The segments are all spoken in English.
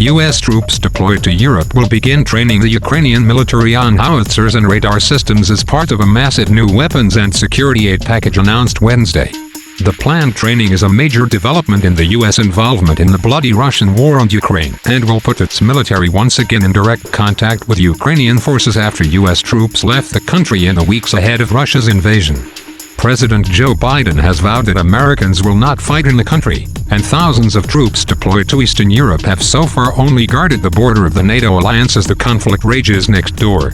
U.S. troops deployed to Europe will begin training the Ukrainian military on howitzers and radar systems as part of a massive new weapons and security aid package announced Wednesday. The planned training is a major development in the U.S. involvement in the bloody Russian war on Ukraine and will put its military once again in direct contact with Ukrainian forces after U.S. troops left the country in the weeks ahead of Russia's invasion. President Joe Biden has vowed that Americans will not fight in the country, and thousands of troops deployed to Eastern Europe have so far only guarded the border of the NATO alliance as the conflict rages next door.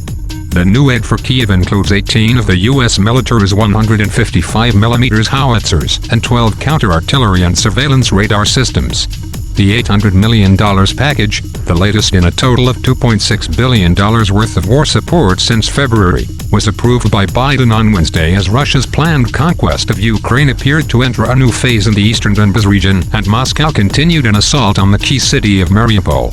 The new aid for Kyiv includes 18 of the U.S. military's 155mm howitzers and 12 counter-artillery and surveillance radar systems. The $800 million package, the latest in a total of $2.6 billion worth of war support since February, was approved by Biden on Wednesday as Russia's planned conquest of Ukraine appeared to enter a new phase in the eastern Donbas region and Moscow continued an assault on the key city of Mariupol.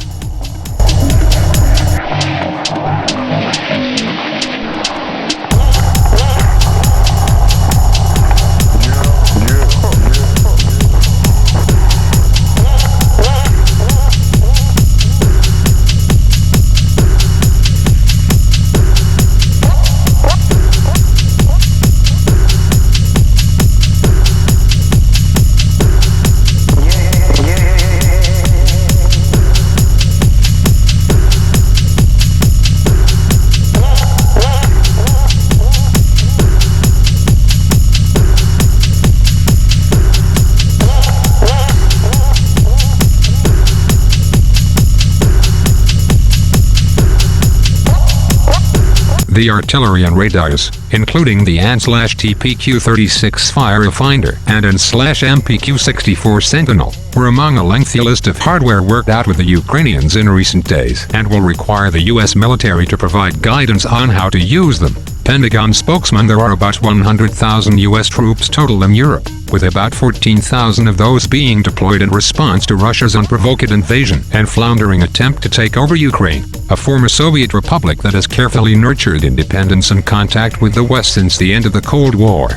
The artillery and radars, including the AN/TPQ-36 Firefinder and AN/MPQ-64 Sentinel, were among a lengthy list of hardware worked out with the Ukrainians in recent days and will require the U.S. military to provide guidance on how to use them. Pentagon spokesman: there are about 100,000 U.S. troops total in Europe, with about 14,000 of those being deployed in response to Russia's unprovoked invasion and floundering attempt to take over Ukraine, a former Soviet republic that has carefully nurtured independence and contact with the West since the end of the Cold War.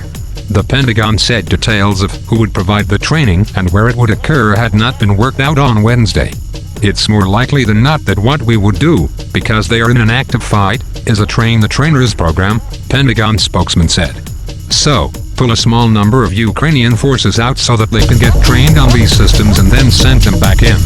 The Pentagon said details of who would provide the training and where it would occur had not been worked out on Wednesday. It's more likely than not that what we would do, because they are in an active fight, is a train-the-trainers program, Pentagon spokesman said. So, pull a small number of Ukrainian forces out so that they can get trained on these systems and then send them back in.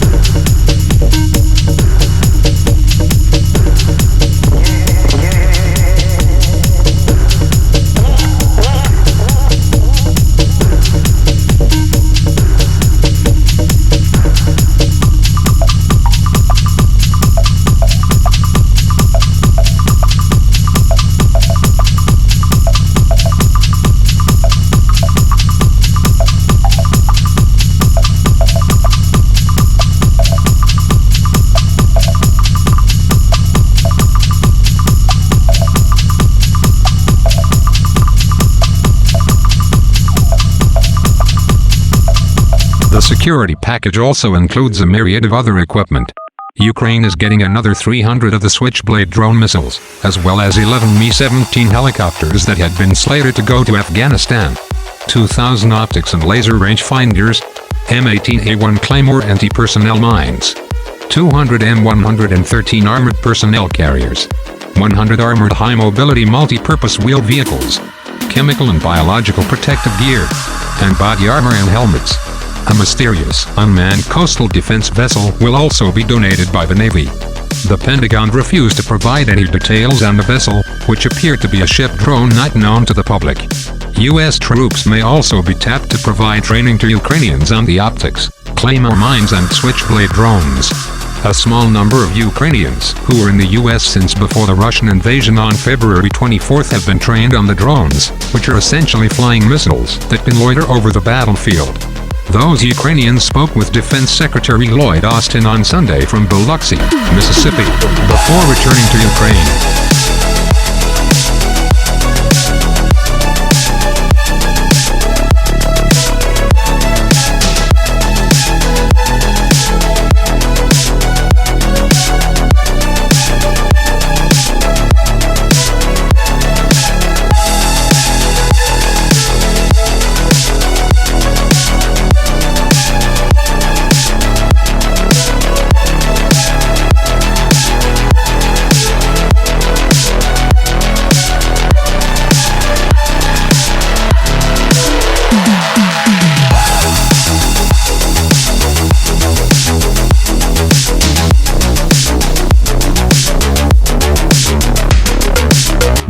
The security package also includes a myriad of other equipment. Ukraine is getting another 300 of the Switchblade drone missiles, as well as 11 Mi-17 helicopters that had been slated to go to Afghanistan, 2,000 optics and laser rangefinders, M18A1 Claymore anti-personnel mines, 200 M113 armored personnel carriers, 100 armored high-mobility multi-purpose wheeled vehicles, chemical and biological protective gear, and body armor and helmets. A mysterious, unmanned coastal defense vessel will also be donated by the Navy. The Pentagon refused to provide any details on the vessel, which appeared to be a ship drone not known to the public. U.S. troops may also be tapped to provide training to Ukrainians on the optics, Claymore mines and Switchblade drones. A small number of Ukrainians who were in the U.S. since before the Russian invasion on February 24 have been trained on the drones, which are essentially flying missiles that can loiter over the battlefield. Those Ukrainians spoke with Defense Secretary Lloyd Austin on Sunday from Biloxi, Mississippi, before returning to Ukraine.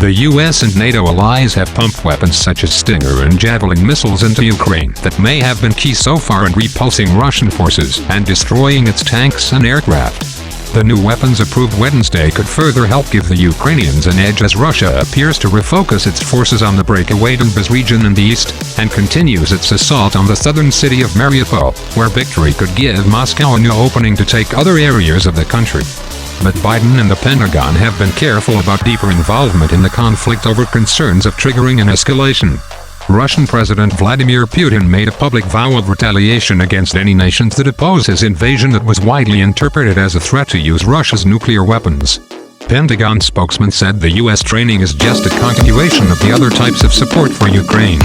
The US and NATO allies have pumped weapons such as Stinger and Javelin missiles into Ukraine that may have been key so far in repulsing Russian forces and destroying its tanks and aircraft. The new weapons approved Wednesday could further help give the Ukrainians an edge as Russia appears to refocus its forces on the breakaway Donbas region in the east, and continues its assault on the southern city of Mariupol, where victory could give Moscow a new opening to take other areas of the country. But Biden and the Pentagon have been careful about deeper involvement in the conflict over concerns of triggering an escalation. Russian President Vladimir Putin made a public vow of retaliation against any nations that oppose his invasion that was widely interpreted as a threat to use Russia's nuclear weapons. Pentagon spokesman said the U.S. training is just a continuation of the other types of support for Ukraine.